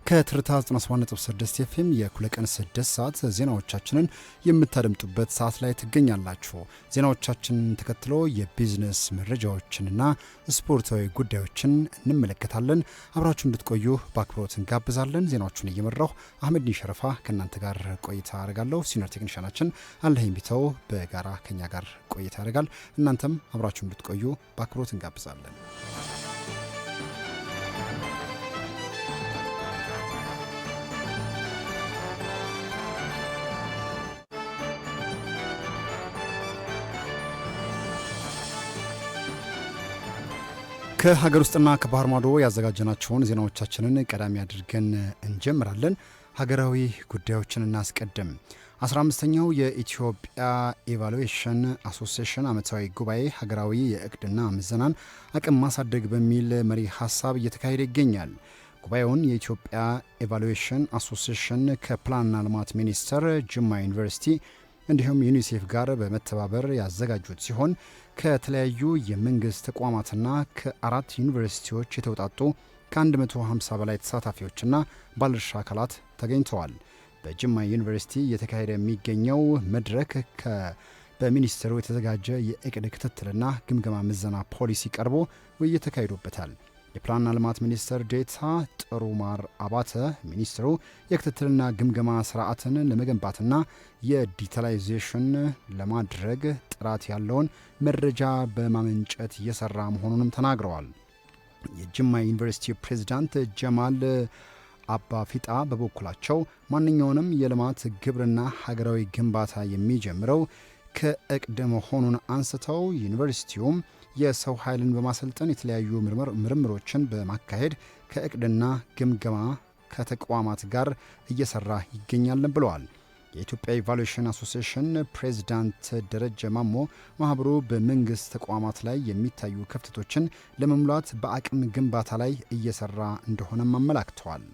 ከትርታ 97.6 ኤፍኤም የኩለ ቀን 6 ሰዓት ዜናዎቻችንን የምታደምጡበት ሰዓት ላይ ትገኛላችሁ። ዜናዎቻችንን ተከትሎ የቢዝነስ መረጃዎችንና ስፖርታዊ ጉዳዮችን እንመለከታለን። አብራችሁ እንድትቆዩ በአክብሮት እንጋብዛለን። ዜናዎቹን እየመራሁ አህመድ ኒሸረፋ ከእናንተ ጋር ቆይታ አደርጋለሁ። ሲኒየር ቴክኒሻናችን አለኸኝ ቢተው በጋራ ከኛ ጋር ቆይታ ያደርጋል። እናንተም አብራችሁ እንድትቆዩ በአክብሮት እንጋብዛለን። ከሀገር ውስጥና ከባህር ማዶ ያዘጋጀናቸውን ዜናዎቻችንን ቀዳሚ አድርገን እንጀምራለን። ሀገራዊ ጉዳዮችን እናስቀድም። 15ኛው የኢትዮጵያ ኢቫሉዌሽን አሶሲዬሽን ዓመታዊ ጉባኤ ሀገራዊ የእቅድና ምዘናን አቅም ማሳደግ በሚል መሪ ሀሳብ እየተካሄደ ይገኛል። ጉባኤውን የኢትዮጵያ ኢቫሉዌሽን አሶሲዬሽን ከፕላንና ልማት ሚኒስቴር፣ ጅማ ዩኒቨርሲቲ እንዲሁም ዩኒሴፍ ጋር በመተባበር ያዘጋጁት ሲሆን ከተለያዩ የመንግስት ተቋማትና ከ4 ዩኒቨርሲቲዎች የተውጣጡ ከ150 በላይ ተሳታፊዎችና ባለድርሻ አካላት ተገኝተዋል። በጅማ ዩኒቨርሲቲ እየተካሄደ የሚገኘው መድረክ በሚኒስቴሩ የተዘጋጀ የእቅድ ክትትልና ግምገማ ምዘና ፖሊሲ ቀርቦ ውይይት ተካሂዶበታል። የፕላንና ልማት ሚኒስትር ዴኤታ ጥሩማር አባተ ሚኒስትሩ የክትትልና ግምገማ ስርዓትን ለመገንባትና የዲጂታላይዜሽን ለማድረግ ጥራት ያለውን መረጃ በማመንጨት እየሰራ መሆኑንም ተናግረዋል። የጅማ ዩኒቨርሲቲ ፕሬዝዳንት ጀማል አባ ፊጣ በበኩላቸው ማንኛውንም የልማት ግብርና ሀገራዊ ግንባታ የሚጀምረው ከእቅድ መሆኑን አንስተው ዩኒቨርሲቲውም የሰው ኃይልን በማሰልጠን የተለያዩ ምርምሮችን በማካሄድ ከእቅድና ግምገማ ከተቋማት ጋር እየሰራ ይገኛል ብለዋል። የኢትዮጵያ ኢቫሉዌሽን አሶሲዬሽን ፕሬዝዳንት ደረጀ ማሞ ማህበሩ በመንግስት ተቋማት ላይ የሚታዩ ክፍተቶችን ለመሙላት በአቅም ግንባታ ላይ እየሰራ እንደሆነም አመላክተዋል።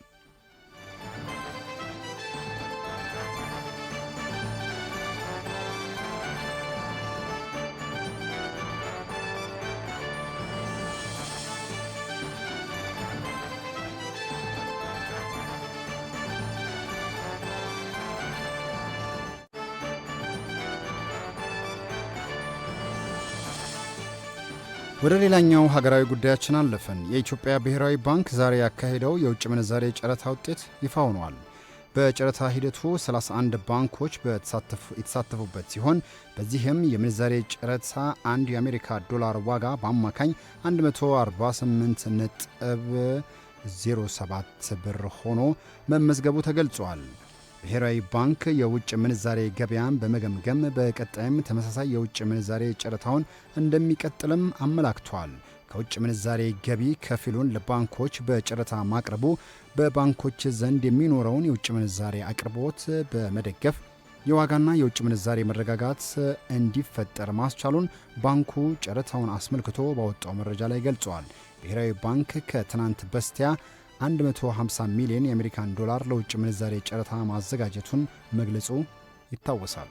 ወደ ሌላኛው ሀገራዊ ጉዳያችን አለፈን። የኢትዮጵያ ብሔራዊ ባንክ ዛሬ ያካሄደው የውጭ ምንዛሬ ጨረታ ውጤት ይፋ ሆኗል። በጨረታ ሂደቱ 31 ባንኮች የተሳተፉበት ሲሆን በዚህም የምንዛሬ ጨረታ አንድ የአሜሪካ ዶላር ዋጋ በአማካኝ 145.07 ብር ሆኖ መመዝገቡ ተገልጿል። ብሔራዊ ባንክ የውጭ ምንዛሬ ገበያን በመገምገም በቀጣይም ተመሳሳይ የውጭ ምንዛሬ ጨረታውን እንደሚቀጥልም አመላክቷል። ከውጭ ምንዛሬ ገቢ ከፊሉን ለባንኮች በጨረታ ማቅረቡ በባንኮች ዘንድ የሚኖረውን የውጭ ምንዛሬ አቅርቦት በመደገፍ የዋጋና የውጭ ምንዛሬ መረጋጋት እንዲፈጠር ማስቻሉን ባንኩ ጨረታውን አስመልክቶ ባወጣው መረጃ ላይ ገልጿል። ብሔራዊ ባንክ ከትናንት በስቲያ 150 ሚሊዮን የአሜሪካን ዶላር ለውጭ ምንዛሬ ጨረታ ማዘጋጀቱን መግለጹ ይታወሳል።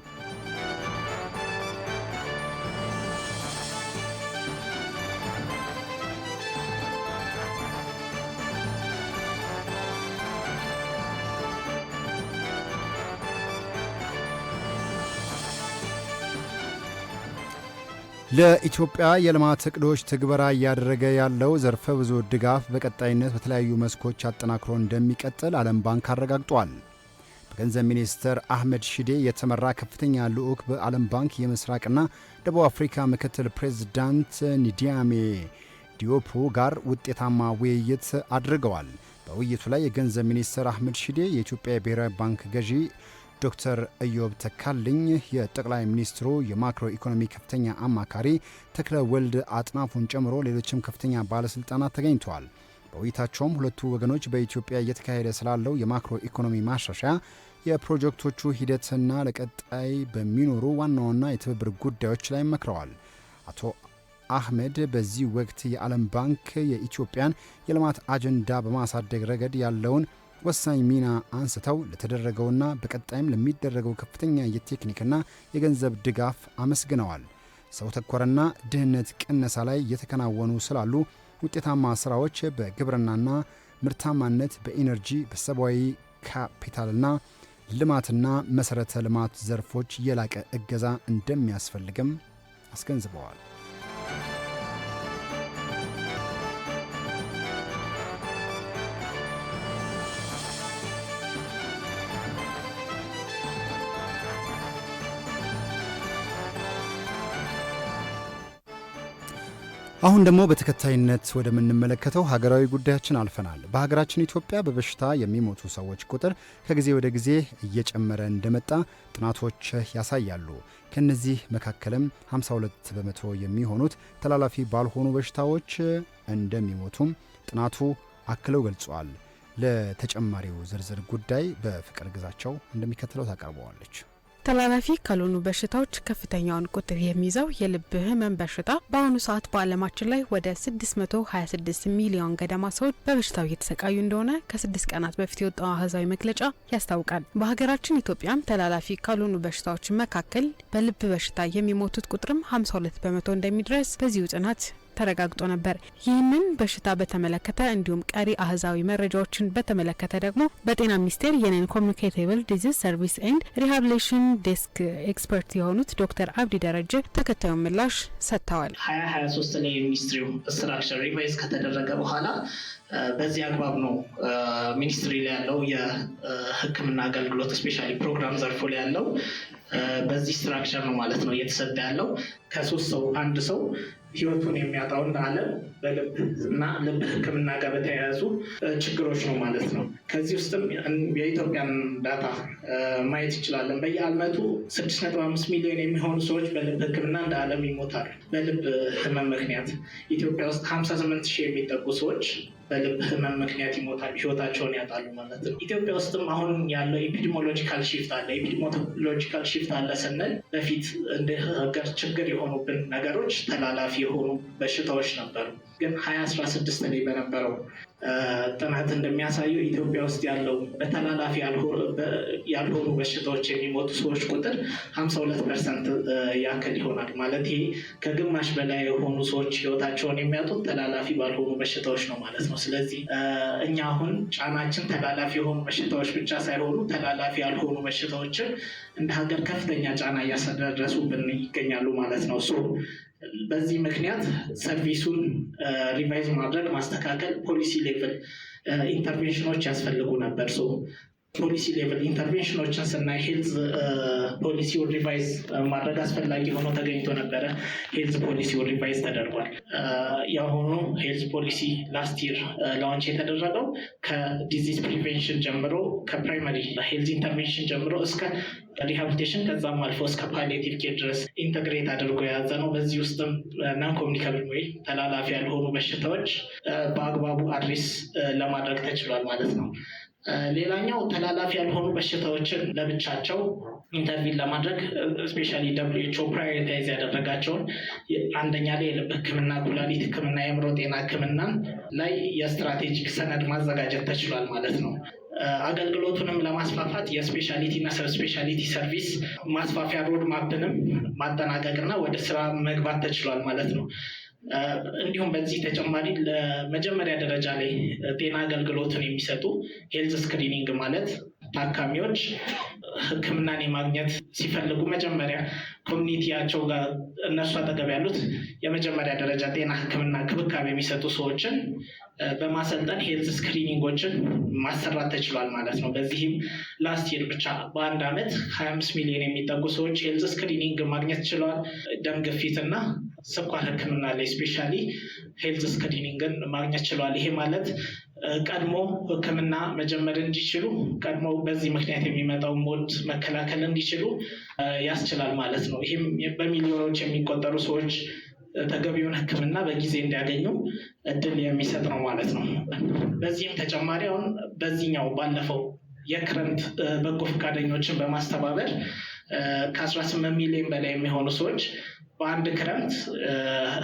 ለኢትዮጵያ የልማት እቅዶች ትግበራ እያደረገ ያለው ዘርፈ ብዙ ድጋፍ በቀጣይነት በተለያዩ መስኮች አጠናክሮ እንደሚቀጥል ዓለም ባንክ አረጋግጧል። በገንዘብ ሚኒስትር አህመድ ሺዴ የተመራ ከፍተኛ ልዑክ በዓለም ባንክ የምስራቅና ደቡብ አፍሪካ ምክትል ፕሬዝዳንት ኒዲያሜ ዲዮፖ ጋር ውጤታማ ውይይት አድርገዋል። በውይይቱ ላይ የገንዘብ ሚኒስትር አህመድ ሺዴ፣ የኢትዮጵያ ብሔራዊ ባንክ ገዢ ዶክተር ኢዮብ ተካልኝ፣ የጠቅላይ ሚኒስትሩ የማክሮ ኢኮኖሚ ከፍተኛ አማካሪ ተክለ ወልድ አጥናፉን ጨምሮ ሌሎችም ከፍተኛ ባለስልጣናት ተገኝተዋል። በውይይታቸውም ሁለቱ ወገኖች በኢትዮጵያ እየተካሄደ ስላለው የማክሮ ኢኮኖሚ ማሻሻያ፣ የፕሮጀክቶቹ ሂደትና ለቀጣይ በሚኖሩ ዋና ዋና የትብብር ጉዳዮች ላይ መክረዋል። አቶ አህመድ በዚህ ወቅት የዓለም ባንክ የኢትዮጵያን የልማት አጀንዳ በማሳደግ ረገድ ያለውን ወሳኝ ሚና አንስተው ለተደረገውና በቀጣይም ለሚደረገው ከፍተኛ የቴክኒክና የገንዘብ ድጋፍ አመስግነዋል። ሰው ተኮርና ድህነት ቅነሳ ላይ የተከናወኑ ስላሉ ውጤታማ ስራዎች በግብርናና ምርታማነት በኢነርጂ በሰብአዊ ካፒታልና ልማትና መሰረተ ልማት ዘርፎች የላቀ እገዛ እንደሚያስፈልግም አስገንዝበዋል። አሁን ደግሞ በተከታይነት ወደምንመለከተው ሀገራዊ ጉዳያችን አልፈናል። በሀገራችን ኢትዮጵያ በበሽታ የሚሞቱ ሰዎች ቁጥር ከጊዜ ወደ ጊዜ እየጨመረ እንደመጣ ጥናቶች ያሳያሉ። ከነዚህ መካከልም 52 በመቶ የሚሆኑት ተላላፊ ባልሆኑ በሽታዎች እንደሚሞቱም ጥናቱ አክለው ገልጿል። ለተጨማሪው ዝርዝር ጉዳይ በፍቅር ግዛቸው እንደሚከተለው ታቀርበዋለች። ተላላፊ ካልሆኑ በሽታዎች ከፍተኛውን ቁጥር የሚይዘው የልብ ህመም በሽታ በአሁኑ ሰዓት በዓለማችን ላይ ወደ 626 ሚሊዮን ገደማ ሰዎች በበሽታው እየተሰቃዩ እንደሆነ ከ6 ቀናት በፊት የወጣው አሃዛዊ መግለጫ ያስታውቃል። በሀገራችን ኢትዮጵያም ተላላፊ ካልሆኑ በሽታዎች መካከል በልብ በሽታ የሚሞቱት ቁጥርም 52 በመቶ እንደሚደርስ በዚሁ ጥናት ተረጋግጦ ነበር። ይህንን በሽታ በተመለከተ እንዲሁም ቀሪ አሃዛዊ መረጃዎችን በተመለከተ ደግሞ በጤና ሚኒስቴር የነን ኮሚኒኬቲብል ዲዚዝ ሰርቪስ ኤንድ ሪሃቢሊቴሽን ዴስክ ኤክስፐርት የሆኑት ዶክተር አብዲ ደረጀ ተከታዩን ምላሽ ሰጥተዋል። 2023 ላይ ሚኒስትሪው ስትራክቸር ሪቫይዝ ከተደረገ በኋላ በዚህ አግባብ ነው ሚኒስትሪ ላይ ያለው የሕክምና አገልግሎት ስፔሻሊ ፕሮግራም ዘርፉ ላይ ያለው በዚህ ስትራክቸር ነው ማለት ነው እየተሰጠ ያለው። ከሶስት ሰው አንድ ሰው ህይወቱን የሚያጣው እንደ ዓለም በልብ እና ልብ ህክምና ጋር በተያያዙ ችግሮች ነው ማለት ነው። ከዚህ ውስጥም የኢትዮጵያን ዳታ ማየት ይችላለን። በየዓመቱ 6.5 ሚሊዮን የሚሆኑ ሰዎች በልብ ህክምና እንደ ዓለም ይሞታሉ። በልብ ህመም ምክንያት ኢትዮጵያ ውስጥ 58,000 የሚጠጉ ሰዎች በልብ ህመም ምክንያት ይሞታሉ፣ ህይወታቸውን ያጣሉ ማለት ነው። ኢትዮጵያ ውስጥም አሁን ያለው ኤፒዲሞሎጂካል ሺፍት አለ። ኤፒዲሞሎጂካል ሺፍት አለ ስንል በፊት እንደ ሀገር ችግር የሆኑብን ነገሮች ተላላፊ የሆኑ በሽታዎች ነበሩ። ግን 2016 ላይ በነበረው ጥናት እንደሚያሳየው ኢትዮጵያ ውስጥ ያለው በተላላፊ ያልሆኑ በሽታዎች የሚሞቱ ሰዎች ቁጥር 52% ያክል ይሆናል። ማለት ይሄ ከግማሽ በላይ የሆኑ ሰዎች ህይወታቸውን የሚያጡት ተላላፊ ባልሆኑ በሽታዎች ነው ማለት ነው። ስለዚህ እኛ አሁን ጫናችን ተላላፊ የሆኑ በሽታዎች ብቻ ሳይሆኑ ተላላፊ ያልሆኑ በሽታዎችን እንደ ሀገር ከፍተኛ ጫና እያደረሱብን ይገኛሉ ማለት ነው። በዚህ ምክንያት ሰርቪሱን ሪቫይዝ ማድረግ፣ ማስተካከል፣ ፖሊሲ ሌቭል ኢንተርቬንሽኖች ያስፈልጉ ነበር። ፖሊሲ ሌቭል ኢንተርቬንሽኖችን ስናይ ሄልዝ ፖሊሲውን ሪቫይዝ ማድረግ አስፈላጊ ሆኖ ተገኝቶ ነበረ። ሄልዝ ፖሊሲውን ሪቫይዝ ተደርጓል። የአሁኑ ሄልዝ ፖሊሲ ላስት ይር ላውንች የተደረገው ከዲዚዝ ፕሪቬንሽን ጀምሮ ከፕራይመሪ ሄልዝ ኢንተርቬንሽን ጀምሮ እስከ ሪሃቢሊቴሽን ከዛም አልፎ እስከ ፓሊዬቲቭ ኬር ድረስ ኢንተግሬት አድርጎ የያዘ ነው። በዚህ ውስጥም ናን ኮሚኒካብል ወይ ተላላፊ ያልሆኑ በሽታዎች በአግባቡ አድሬስ ለማድረግ ተችሏል ማለት ነው። ሌላኛው ተላላፊ ያልሆኑ በሽታዎችን ለብቻቸው ኢንተርቪን ለማድረግ ስፔሻሊ WHO ፕራዮሪታይዝ ያደረጋቸውን አንደኛ ላይ የልብ ህክምና፣ ኩላሊት ህክምና፣ የአእምሮ ጤና ህክምና ላይ የስትራቴጂክ ሰነድ ማዘጋጀት ተችሏል ማለት ነው። አገልግሎቱንም ለማስፋፋት የስፔሻሊቲ እና ሰብ ስፔሻሊቲ ሰርቪስ ማስፋፊያ ሮድ ማፕንም ማጠናቀቅና ወደ ስራ መግባት ተችሏል ማለት ነው። እንዲሁም በዚህ ተጨማሪ ለመጀመሪያ ደረጃ ላይ ጤና አገልግሎትን የሚሰጡ ሄልዝ ስክሪኒንግ ማለት ታካሚዎች ህክምናን የማግኘት ሲፈልጉ መጀመሪያ ኮሚኒቲያቸው ጋር እነሱ አጠገብ ያሉት የመጀመሪያ ደረጃ ጤና ህክምና ክብካቤ የሚሰጡ ሰዎችን በማሰልጠን ሄልዝ ስክሪኒንጎችን ማሰራት ተችሏል ማለት ነው። በዚህም ላስት ይር ብቻ በአንድ ዓመት 25 ሚሊዮን የሚጠጉ ሰዎች ሄልዝ ስክሪኒንግ ማግኘት ችለዋል። ደም ግፊትና ስኳር ህክምና ላይ ስፔሻሊ ሄልዝ ስክሪኒንግን ማግኘት ችለዋል። ይሄ ማለት ቀድሞ ህክምና መጀመር እንዲችሉ፣ ቀድሞ በዚህ ምክንያት የሚመጣው ሞት መከላከል እንዲችሉ ያስችላል ማለት ነው። ይህም በሚሊዮኖች የሚቆጠሩ ሰዎች ተገቢውን ህክምና በጊዜ እንዲያገኙ እድል የሚሰጥ ነው ማለት ነው። በዚህም ተጨማሪ አሁን በዚህኛው ባለፈው የክረምት በጎ ፈቃደኞችን በማስተባበር ከ18 ሚሊዮን በላይ የሚሆኑ ሰዎች በአንድ ክረምት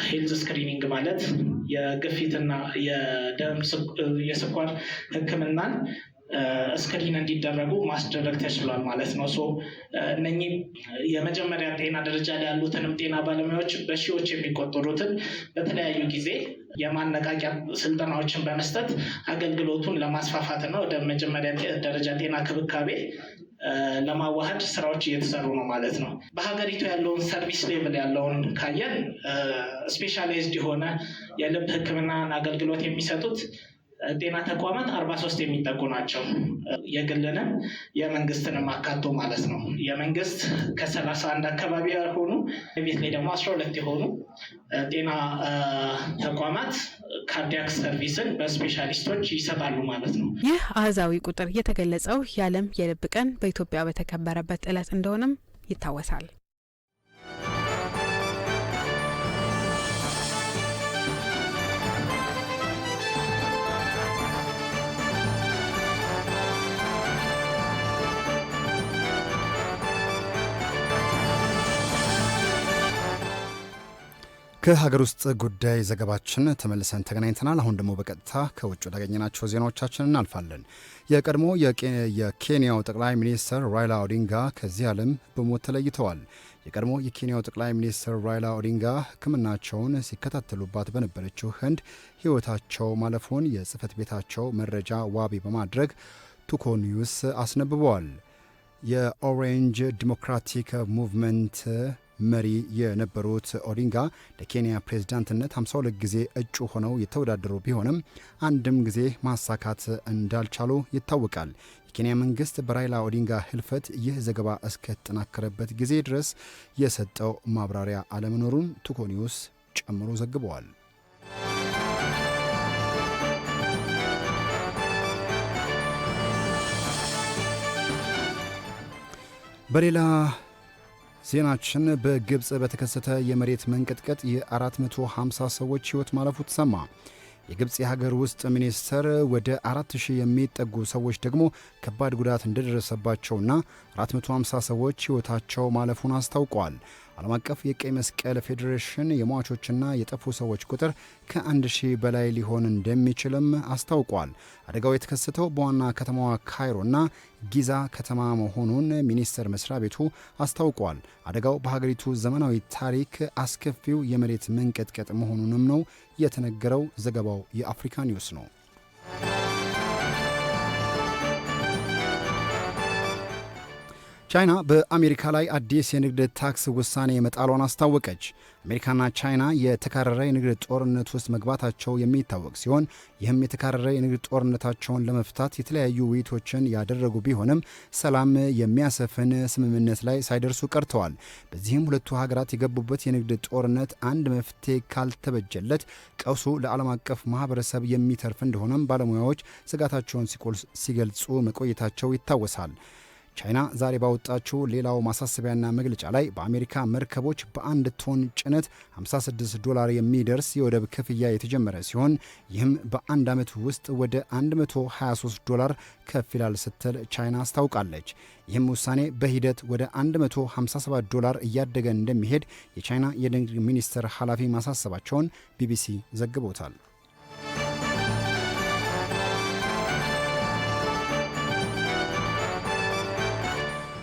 ሄልዝ ስክሪኒንግ ማለት የግፊትና የስኳር ህክምናን ስክሪን እንዲደረጉ ማስደረግ ተችሏል ማለት ነው። እነኚህ የመጀመሪያ ጤና ደረጃ ላይ ያሉትንም ጤና ባለሙያዎች በሺዎች የሚቆጠሩትን በተለያዩ ጊዜ የማነቃቂያ ስልጠናዎችን በመስጠት አገልግሎቱን ለማስፋፋትና ወደ መጀመሪያ ደረጃ ጤና ክብካቤ ለማዋሃድ ስራዎች እየተሰሩ ነው ማለት ነው። በሀገሪቱ ያለውን ሰርቪስ ሌቭል ያለውን ካየን ስፔሻላይዝድ የሆነ የልብ ሕክምና አገልግሎት የሚሰጡት ጤና ተቋማት 43 የሚጠጉ ናቸው። የግልንም የመንግስትንም አካቶ ማለት ነው። የመንግስት ከ31 አካባቢ ያልሆኑ ቤት ላይ ደግሞ 12 የሆኑ ጤና ተቋማት ካርዲያክ ሰርቪስን በስፔሻሊስቶች ይሰጣሉ ማለት ነው። ይህ አሃዛዊ ቁጥር የተገለጸው የዓለም የልብ ቀን በኢትዮጵያ በተከበረበት ዕለት እንደሆነም ይታወሳል። ከሀገር ውስጥ ጉዳይ ዘገባችን ተመልሰን ተገናኝተናል። አሁን ደግሞ በቀጥታ ከውጭ ወዳገኘናቸው ዜናዎቻችን እናልፋለን። የቀድሞ የኬንያው ጠቅላይ ሚኒስትር ራይላ ኦዲንጋ ከዚህ ዓለም በሞት ተለይተዋል። የቀድሞ የኬንያው ጠቅላይ ሚኒስትር ራይላ ኦዲንጋ ሕክምናቸውን ሲከታተሉባት በነበረችው ህንድ ሕይወታቸው ማለፉን የጽህፈት ቤታቸው መረጃ ዋቢ በማድረግ ቱኮ ኒውስ አስነብበዋል። የኦሬንጅ ዲሞክራቲክ ሙቭመንት መሪ የነበሩት ኦዲንጋ ለኬንያ ፕሬዝዳንትነት 52 ጊዜ እጩ ሆነው የተወዳደሩ ቢሆንም አንድም ጊዜ ማሳካት እንዳልቻሉ ይታወቃል። የኬንያ መንግስት በራይላ ኦዲንጋ ህልፈት ይህ ዘገባ እስከተጠናከረበት ጊዜ ድረስ የሰጠው ማብራሪያ አለመኖሩን ቱኮ ኒውስ ጨምሮ ዘግበዋል። በሌላ ዜናችን በግብፅ በተከሰተ የመሬት መንቀጥቀጥ የ450 ሰዎች ሕይወት ማለፉ ተሰማ። የግብፅ የሀገር ውስጥ ሚኒስተር ወደ 4000 የሚጠጉ ሰዎች ደግሞ ከባድ ጉዳት እንደደረሰባቸውና 450 ሰዎች ሕይወታቸው ማለፉን አስታውቋል። ዓለም አቀፍ የቀይ መስቀል ፌዴሬሽን የሟቾችና የጠፉ ሰዎች ቁጥር ከ1000 በላይ ሊሆን እንደሚችልም አስታውቋል። አደጋው የተከሰተው በዋና ከተማዋ ካይሮና ጊዛ ከተማ መሆኑን ሚኒስቴር መስሪያ ቤቱ አስታውቋል። አደጋው በሀገሪቱ ዘመናዊ ታሪክ አስከፊው የመሬት መንቀጥቀጥ መሆኑንም ነው የተነገረው። ዘገባው የአፍሪካ ኒውስ ነው። ቻይና በአሜሪካ ላይ አዲስ የንግድ ታክስ ውሳኔ መጣሏን አስታወቀች። አሜሪካና ቻይና የተካረረ የንግድ ጦርነት ውስጥ መግባታቸው የሚታወቅ ሲሆን ይህም የተካረረ የንግድ ጦርነታቸውን ለመፍታት የተለያዩ ውይይቶችን ያደረጉ ቢሆንም ሰላም የሚያሰፍን ስምምነት ላይ ሳይደርሱ ቀርተዋል። በዚህም ሁለቱ ሀገራት የገቡበት የንግድ ጦርነት አንድ መፍትሄ ካልተበጀለት ቀውሱ ለዓለም አቀፍ ማህበረሰብ የሚተርፍ እንደሆነም ባለሙያዎች ስጋታቸውን ሲገልጹ መቆየታቸው ይታወሳል። ቻይና ዛሬ ባወጣችው ሌላው ማሳሰቢያና መግለጫ ላይ በአሜሪካ መርከቦች በአንድ ቶን ጭነት $56 የሚደርስ የወደብ ክፍያ የተጀመረ ሲሆን ይህም በአንድ ዓመት ውስጥ ወደ $123 ከፍ ይላል ስትል ቻይና አስታውቃለች። ይህም ውሳኔ በሂደት ወደ $157 እያደገ እንደሚሄድ የቻይና የንግድ ሚኒስቴር ኃላፊ ማሳሰባቸውን ቢቢሲ ዘግቦታል።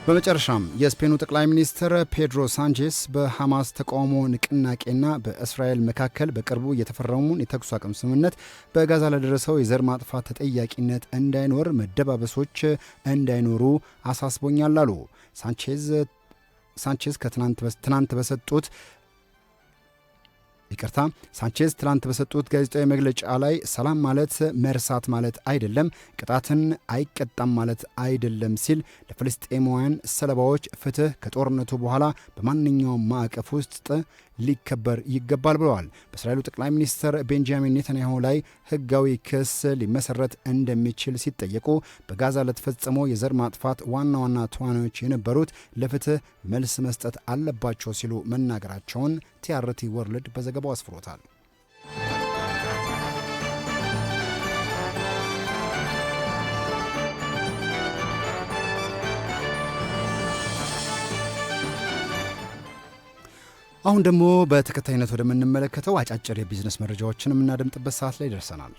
በመጨረሻም የስፔኑ ጠቅላይ ሚኒስትር ፔድሮ ሳንቼስ በሐማስ ተቃውሞ ንቅናቄና በእስራኤል መካከል በቅርቡ የተፈረመውን የተኩስ አቁም ስምምነት በጋዛ ለደረሰው የዘር ማጥፋት ተጠያቂነት እንዳይኖር መደባበሶች እንዳይኖሩ አሳስቦኛል አሉ። ሳንቼዝ ትናንት በሰጡት ጋዜጣዊ መግለጫ ላይ ሰላም ማለት መርሳት ማለት አይደለም፣ ቅጣትን አይቀጣም ማለት አይደለም ሲል ለፍልስጤማውያን ሰለባዎች ፍትህ ከጦርነቱ በኋላ በማንኛውም ማዕቀፍ ውስጥ ሊከበር ይገባል ብለዋል። በእስራኤሉ ጠቅላይ ሚኒስትር ቤንጃሚን ኔታንያሁ ላይ ሕጋዊ ክስ ሊመሰረት እንደሚችል ሲጠየቁ በጋዛ ለተፈጸመው የዘር ማጥፋት ዋና ዋና ተዋናዮች የነበሩት ለፍትህ መልስ መስጠት አለባቸው ሲሉ መናገራቸውን ቲአርቲ ወርልድ በዘገባው አስፍሮታል። አሁን ደግሞ በተከታይነት ወደምንመለከተው አጫጭር የቢዝነስ መረጃዎችን የምናደምጥበት ሰዓት ላይ ደርሰናል።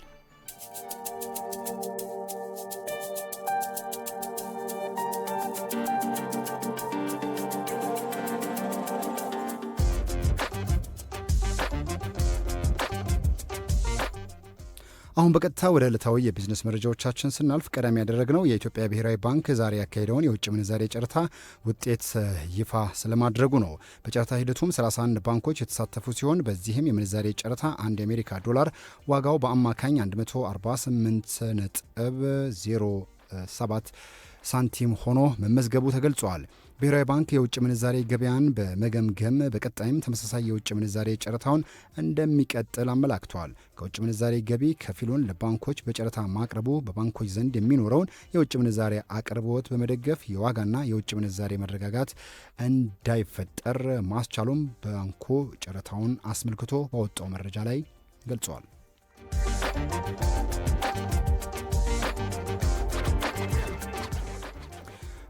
አሁን በቀጥታ ወደ ዕለታዊ የቢዝነስ መረጃዎቻችን ስናልፍ ቀዳሚ ያደረግነው የኢትዮጵያ ብሔራዊ ባንክ ዛሬ ያካሄደውን የውጭ ምንዛሬ ጨረታ ውጤት ይፋ ስለማድረጉ ነው። በጨረታ ሂደቱም 31 ባንኮች የተሳተፉ ሲሆን በዚህም የምንዛሬ ጨረታ አንድ የአሜሪካ ዶላር ዋጋው በአማካኝ 148.07 ሳንቲም ሆኖ መመዝገቡ ተገልጿል። ብሔራዊ ባንክ የውጭ ምንዛሬ ገበያን በመገምገም በቀጣይም ተመሳሳይ የውጭ ምንዛሬ ጨረታውን እንደሚቀጥል አመላክቷል። ከውጭ ምንዛሬ ገቢ ከፊሉን ለባንኮች በጨረታ ማቅረቡ በባንኮች ዘንድ የሚኖረውን የውጭ ምንዛሬ አቅርቦት በመደገፍ የዋጋና የውጭ ምንዛሬ መረጋጋት እንዳይፈጠር ማስቻሉም ባንኩ ጨረታውን አስመልክቶ ባወጣው መረጃ ላይ ገልጿል።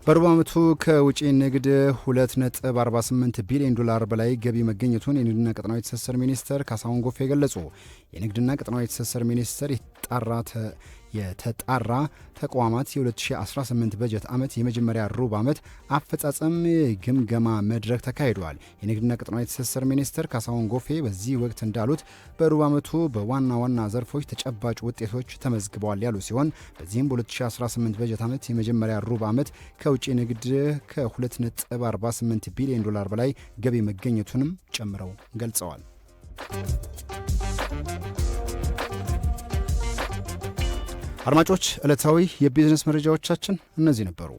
በሩብ ዓመቱ ከውጪ ንግድ 2.48 ቢሊዮን ዶላር በላይ ገቢ መገኘቱን የንግድና ቀጠናዊ ትስስር ሚኒስትር ካሳሁን ጎፌ ገለጹ። የንግድና ቀጠናዊ ትስስር ሚኒስትር የተጣራ ተቋማት የ2018 በጀት ዓመት የመጀመሪያ ሩብ ዓመት አፈጻጸም ግምገማ መድረክ ተካሂዷል። የንግድና ቀጠናዊ ትስስር ሚኒስትር ካሳሁን ጎፌ በዚህ ወቅት እንዳሉት በሩብ ዓመቱ በዋና ዋና ዘርፎች ተጨባጭ ውጤቶች ተመዝግበዋል ያሉ ሲሆን በዚህም በ2018 በጀት ዓመት የመጀመሪያ ሩብ ዓመት ከውጭ ንግድ ከ2.48 ቢሊዮን ዶላር በላይ ገቢ መገኘቱንም ጨምረው ገልጸዋል። አድማጮች፣ ዕለታዊ የቢዝነስ መረጃዎቻችን እነዚህ ነበሩ።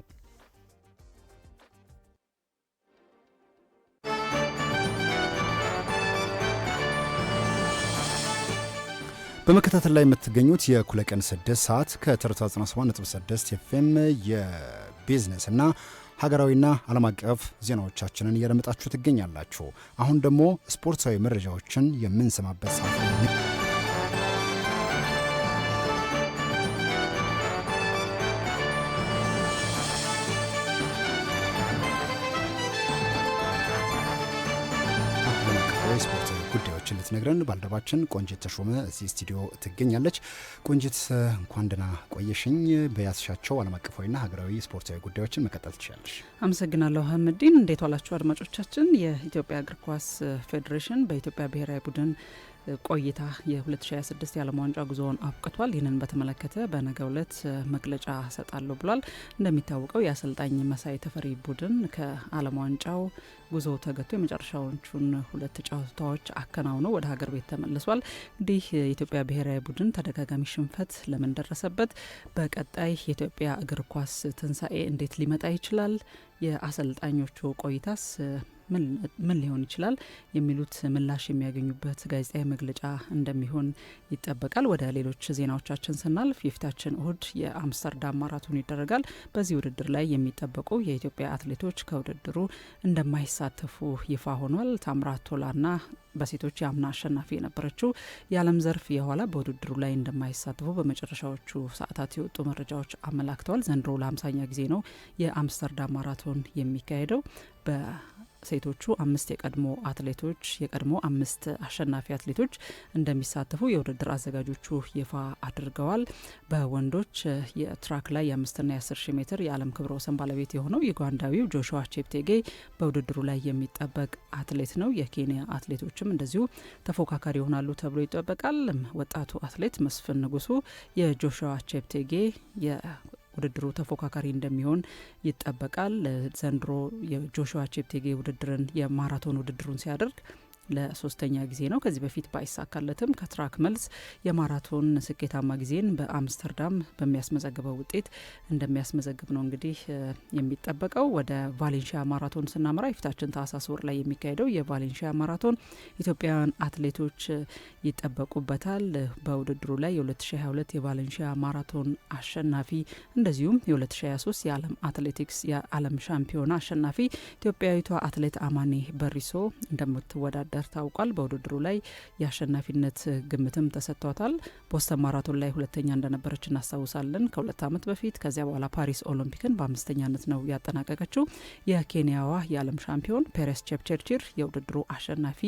በመከታተል ላይ የምትገኙት የእኩለ ቀን 6 ሰዓት ከትርታ 97.6 ኤፍኤም የቢዝነስ እና ሀገራዊና ዓለም አቀፍ ዜናዎቻችንን እያደመጣችሁ ትገኛላችሁ። አሁን ደግሞ ስፖርታዊ መረጃዎችን የምንሰማበት ሰዓት ነው። ስፖርታዊ ጉዳዮችን ልትነግረን ባልደረባችን ቆንጂት ተሾመ እዚህ ስቱዲዮ ትገኛለች። ቆንጂት እንኳን ደህና ቆየሽኝ። በያዝሻቸው ዓለም አቀፋዊና ሀገራዊ ስፖርታዊ ጉዳዮችን መቀጠል ትችላለሽ። አመሰግናለሁ አህመዲን። እንዴት ዋላችሁ አድማጮቻችን? የኢትዮጵያ እግር ኳስ ፌዴሬሽን በኢትዮጵያ ብሔራዊ ቡድን ቆይታ የ2026 የዓለም ዋንጫ ጉዞውን አብቅቷል። ይህንን በተመለከተ በነገው ዕለት መግለጫ ሰጣለሁ ብሏል። እንደሚታወቀው የአሰልጣኝ መሳይ ተፈሪ ቡድን ከዓለም ዋንጫው ጉዞ ተገቶ የመጨረሻዎቹን 2 ጨዋታዎች አከናውኖ ወደ ሀገር ቤት ተመልሷል። እንግዲህ የኢትዮጵያ ብሔራዊ ቡድን ተደጋጋሚ ሽንፈት ለምን ደረሰበት? በቀጣይ የኢትዮጵያ እግር ኳስ ትንሳኤ እንዴት ሊመጣ ይችላል? የአሰልጣኞቹ ቆይታስ ምን ሊሆን ይችላል? የሚሉት ምላሽ የሚያገኙበት ጋዜጣዊ መግለጫ እንደሚሆን ይጠበቃል። ወደ ሌሎች ዜናዎቻችን ስናልፍ የፊታችን እሁድ የአምስተርዳም ማራቶን ይደረጋል። በዚህ ውድድር ላይ የሚጠበቁ የኢትዮጵያ አትሌቶች ከውድድሩ እንደማይሳተፉ ይፋ ሆኗል። ታምራት ቶላና በሴቶች የአምና አሸናፊ የነበረችው የዓለም ዘርፍ የኋላ በውድድሩ ላይ እንደማይሳተፉ በመጨረሻዎቹ ሰዓታት የወጡ መረጃዎች አመላክተዋል። ዘንድሮ ለ50ኛ ጊዜ ነው የአምስተርዳም ማራቶን የሚካሄደው። ሴቶቹ 5 የቀድሞ 5 አሸናፊ አትሌቶች እንደሚሳተፉ የውድድር አዘጋጆቹ ይፋ አድርገዋል። በወንዶች የትራክ ላይ የ5ና የ10 ሺህ ሜትር የዓለም ክብረ ወሰን ባለቤት የሆነው ዩጋንዳዊው ጆሹዋ ቼፕቴጌ በውድድሩ ላይ የሚጠበቅ አትሌት ነው። የኬንያ አትሌቶችም እንደዚሁ ተፎካካሪ ይሆናሉ ተብሎ ይጠበቃል። ወጣቱ አትሌት መስፍን ንጉሱ የጆሹዋ ቼፕቴጌ ውድድሩ ተፎካካሪ እንደሚሆን ይጠበቃል። ዘንድሮ የጆሹዋ ቼፕቴጌ ውድድርን የማራቶን ውድድሩን ሲያደርግ ለ3ኛ ጊዜ ነው። ከዚህ በፊት ባይሳካለትም ከትራክ መልስ የማራቶን ስኬታማ ጊዜን በአምስተርዳም በሚያስመዘግበው ውጤት እንደሚያስመዘግብ ነው እንግዲህ የሚጠበቀው። ወደ ቫሌንሺያ ማራቶን ስናመራ የፊታችን ታህሳስ ወር ላይ የሚካሄደው የቫሌንሺያ ማራቶን ኢትዮጵያውያን አትሌቶች ይጠበቁበታል። በውድድሩ ላይ የ2022 የቫሌንሺያ ማራቶን አሸናፊ እንደዚሁም የ2023 የዓለም አትሌቲክስ የዓለም ሻምፒዮና አሸናፊ ኢትዮጵያዊቷ አትሌት አማኔ በሪሶ እንደምትወዳደር ታውቋል። በውድድሩ ላይ የአሸናፊነት ግምትም ተሰጥቷታል። ቦስተን ማራቶን ላይ ሁለተኛ እንደነበረች እናስታውሳለን ከ2 ዓመት በፊት። ከዚያ በኋላ ፓሪስ ኦሎምፒክን በ5ኛነት ነው ያጠናቀቀችው። የኬንያዋ የዓለም ሻምፒዮን ፔሬስ ቼፕቸርቺር የውድድሩ አሸናፊ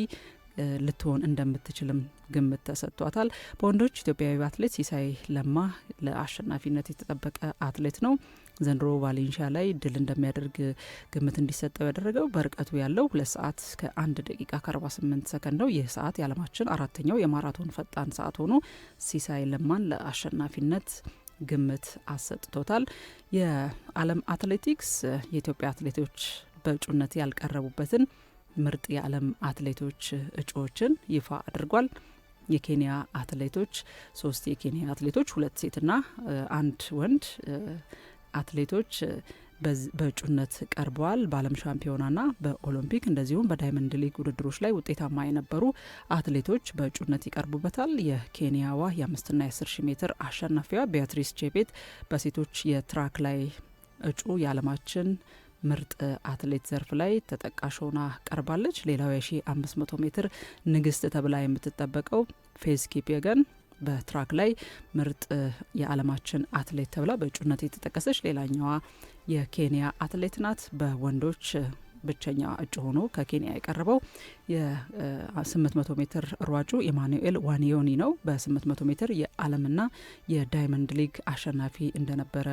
ልትሆን እንደምትችልም ግምት ተሰጥቷታል። በወንዶች ኢትዮጵያዊ አትሌት ሲሳይ ለማ ለአሸናፊነት የተጠበቀ አትሌት ነው። ዘንድሮ ቫሌንሺያ ላይ ድል እንደሚያደርግ ግምት እንዲሰጠው ያደረገው በርቀቱ ያለው 2 ሰዓት ከ1 ደቂቃ ከ48 ሰከንድ ነው። ይህ ሰዓት የዓለማችን 4ኛው የማራቶን ፈጣን ሰዓት ሆኖ ሲሳይ ለማን ለአሸናፊነት ግምት አሰጥቶታል። የዓለም አትሌቲክስ የኢትዮጵያ አትሌቶች በእጩነት ያልቀረቡበትን ምርጥ የዓለም አትሌቶች እጩዎችን ይፋ አድርጓል። የኬንያ አትሌቶች 3 የኬንያ አትሌቶች 2 ሴትና 1 ወንድ አትሌቶች በእጩነት ቀርበዋል። በዓለም ሻምፒዮናና በኦሎምፒክ እንደዚሁም በዳይመንድ ሊግ ውድድሮች ላይ ውጤታማ የነበሩ አትሌቶች በእጩነት ይቀርቡበታል። የኬንያዋ የ5ና የ10 ሜትር አሸናፊዋ ቢያትሪስ ቼቤት በሴቶች የትራክ ላይ እጩ የዓለማችን ምርጥ አትሌት ዘርፍ ላይ ተጠቃሽ ሆና ቀርባለች። ሌላው የ1500 ሜትር ንግስት ተብላ የምትጠበቀው ፌዝ ኪፒየገን በትራክ ላይ ምርጥ የዓለማችን አትሌት ተብላ በእጩነት የተጠቀሰች ሌላኛዋ የኬንያ አትሌት ናት። በወንዶች ብቸኛ እጩ ሆኖ ከኬንያ የቀረበው የ800 ሜትር ሯጩ ኢማኑኤል ዋኒዮኒ ነው። በ800 ሜትር የዓለምና የዳይመንድ ሊግ አሸናፊ እንደነበረ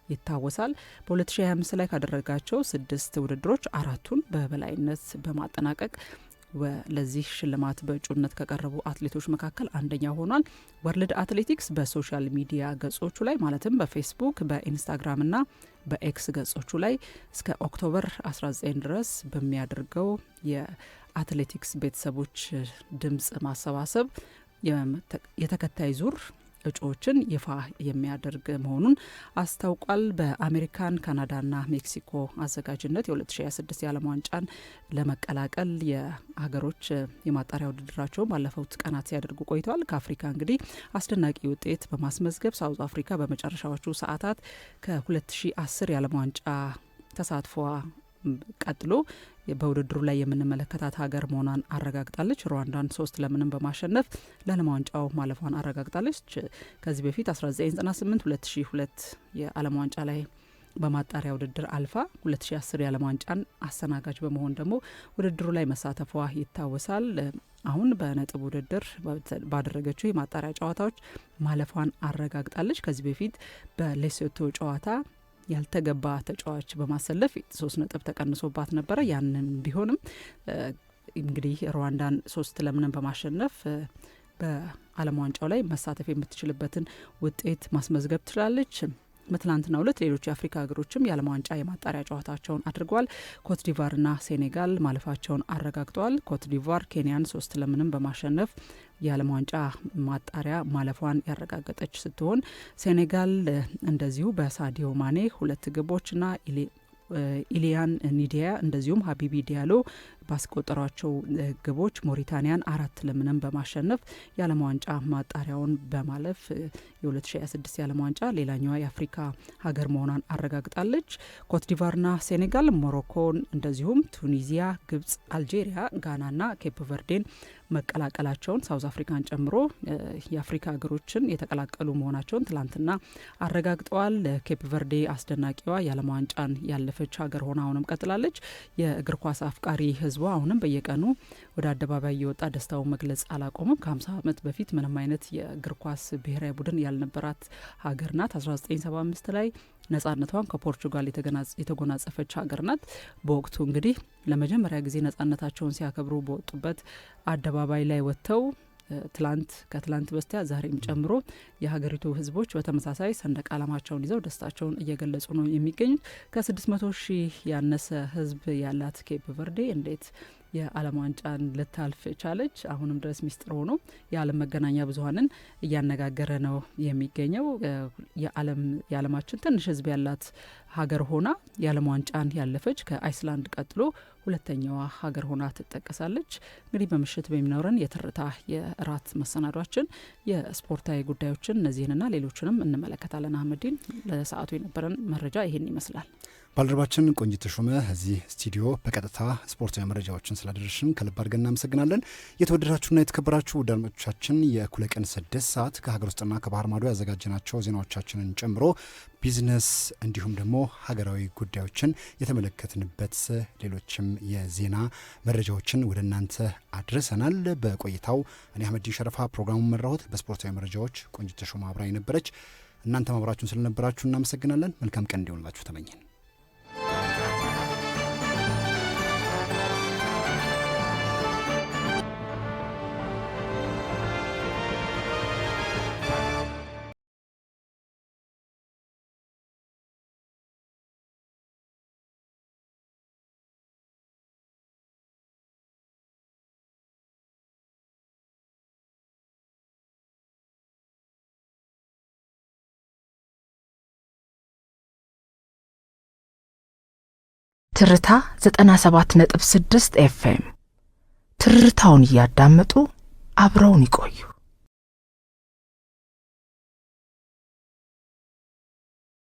ይታወሳል። በ2025 ላይ ካደረጋቸው 6 ውድድሮች 4ቱን በበላይነት በማጠናቀቅ ለዚህ ሽልማት በእጩነት ከቀረቡ አትሌቶች መካከል አንደኛ ሆኗል። ወርልድ አትሌቲክስ በሶሻል ሚዲያ ገጾቹ ላይ ማለትም በፌስቡክ በኢንስታግራምና በኤክስ ገጾቹ ላይ እስከ ኦክቶበር 19 ድረስ በሚያደርገው የአትሌቲክስ ቤተሰቦች ድምጽ ማሰባሰብ የተከታይ ዙር እጩዎችን ይፋ የሚያደርግ መሆኑን አስታውቋል። በአሜሪካን ካናዳና ሜክሲኮ አዘጋጅነት የ2026 የዓለም ዋንጫን ለመቀላቀል የሀገሮች የማጣሪያ ውድድራቸውን ባለፉት ቀናት ሲያደርጉ ቆይተዋል። ከአፍሪካ እንግዲህ አስደናቂ ውጤት በማስመዝገብ ሳውዝ አፍሪካ በመጨረሻዎቹ ሰዓታት ከ2010 የዓለም ዋንጫ ተሳትፏ ቀጥሎ በውድድሩ ላይ የምንመለከታት ሀገር መሆኗን አረጋግጣለች። ሩዋንዳን 3-0 በማሸነፍ ለዓለም ዋንጫው ማለፏን አረጋግጣለች። ከዚህ በፊት 1998 2002 የዓለም ዋንጫ ላይ በማጣሪያ ውድድር አልፋ 2010 የዓለም ዋንጫን አስተናጋጅ በመሆን ደግሞ ውድድሩ ላይ መሳተፏ ይታወሳል። አሁን በነጥብ ውድድር ባደረገችው የማጣሪያ ጨዋታዎች ማለፏን አረጋግጣለች። ከዚህ በፊት በሌሶቶ ጨዋታ ያልተገባ ተጫዋች በማሰለፍ 3 ነጥብ ተቀንሶባት ነበረ። ያንን ቢሆንም እንግዲህ ሩዋንዳን 3-0 በማሸነፍ በዓለም ዋንጫው ላይ መሳተፍ የምትችልበትን ውጤት ማስመዝገብ ትችላለች። በትላንትናው ዕለት ሌሎች የአፍሪካ ሀገሮችም የዓለም ዋንጫ የማጣሪያ ጨዋታቸውን አድርገዋል። ኮትዲቫርና ሴኔጋል ማለፋቸውን አረጋግጠዋል። ኮትዲቫር ኬንያን 3-0 በማሸነፍ የዓለም ዋንጫ ማጣሪያ ማለፏን ያረጋገጠች ስትሆን ሴኔጋል እንደዚሁ በሳዲዮ ማኔ 2 ግቦችና ኢሊያን ኒዲያ እንደዚሁም ሀቢቢ ዲያሎ ባስቆጠሯቸው ግቦች ሞሪታኒያን 4-0 በማሸነፍ የዓለም ዋንጫ ማጣሪያውን በማለፍ የ2026 የዓለም ዋንጫ ሌላኛዋ የአፍሪካ ሀገር መሆኗን አረጋግጣለች። ኮትዲቫርና ሴኔጋል ሞሮኮን እንደዚሁም ቱኒዚያ፣ ግብጽ፣ አልጄሪያ፣ ጋናና ኬፕ ቨርዴን መቀላቀላቸውን ሳውዝ አፍሪካን ጨምሮ የአፍሪካ ሀገሮችን የተቀላቀሉ መሆናቸውን ትላንትና አረጋግጠዋል። ኬፕ ቨርዴ አስደናቂዋ የዓለም ዋንጫን ያለፈች ሀገር ሆና አሁንም ቀጥላለች። የእግር ኳስ አፍቃሪ ህዝቧ አሁንም በየቀኑ ወደ አደባባይ የወጣ ደስታውን መግለጽ አላቆምም። ከ50 ዓመት በፊት ምንም አይነት የእግር ኳስ ብሔራዊ ቡድን ያልነበራት ሀገር ናት። 1975 ላይ ነጻነቷን ከፖርቹጋል የተጎናጸፈች ሀገር ናት። በወቅቱ እንግዲህ ለመጀመሪያ ጊዜ ነጻነታቸውን ሲያከብሩ በወጡበት አደባባይ ላይ ወጥተው ከትላንት በስቲያ ዛሬም ጨምሮ የሀገሪቱ ህዝቦች በተመሳሳይ ሰንደቅ ዓላማቸውን ይዘው ደስታቸውን እየገለጹ ነው የሚገኙት። ከ600 ሺህ ያነሰ ህዝብ ያላት ኬፕ ቨርዴ እንዴት የዓለም ዋንጫን ልታልፍ ቻለች? አሁንም ድረስ ሚስጥር ሆኖ የዓለም መገናኛ ብዙኃንን እያነጋገረ ነው የሚገኘው። የዓለማችን ትንሽ ህዝብ ያላት ሀገር ሆና የዓለም ዋንጫን ያለፈች ከአይስላንድ ቀጥሎ 2ኛዋ ሀገር ሆና ትጠቀሳለች። እንግዲህ በምሽት በሚኖረን የትርታ የእራት መሰናዷችን የስፖርታዊ ጉዳዮችን እነዚህንና ሌሎችንም እንመለከታለን። አህመዲን፣ ለሰዓቱ የነበረን መረጃ ይህን ይመስላል። ባልደረባችን ቆንጂት ተሾመ እዚህ ስቱዲዮ በቀጥታ ስፖርታዊ መረጃዎችን ስላደረሽን ከልብ አድርገን እናመሰግናለን። የተወደዳችሁና የተከበራችሁ ውድ አድማጮቻችን የእኩለ ቀን 6 ሰዓት ከሀገር ውስጥና ከባህር ማዶ ያዘጋጀናቸው ዜናዎቻችንን ጨምሮ ቢዝነስ እንዲሁም ደግሞ ሀገራዊ ጉዳዮችን የተመለከትንበት ሌሎችም የዜና መረጃዎችን ወደ እናንተ አድርሰናል። በቆይታው እኔ አህመዲን ሸረፋ ፕሮግራሙን መራሁት። በስፖርታዊ መረጃዎች ቆንጂት ተሾመ አብራኝ ነበረች። እናንተ ማብራችሁን ስለነበራችሁ እናመሰግናለን። መልካም ቀን እንዲሆንላችሁ ተመኘን። ትርታ 97.6 FM ትርታውን እያዳመጡ አብረውን ይቆዩ።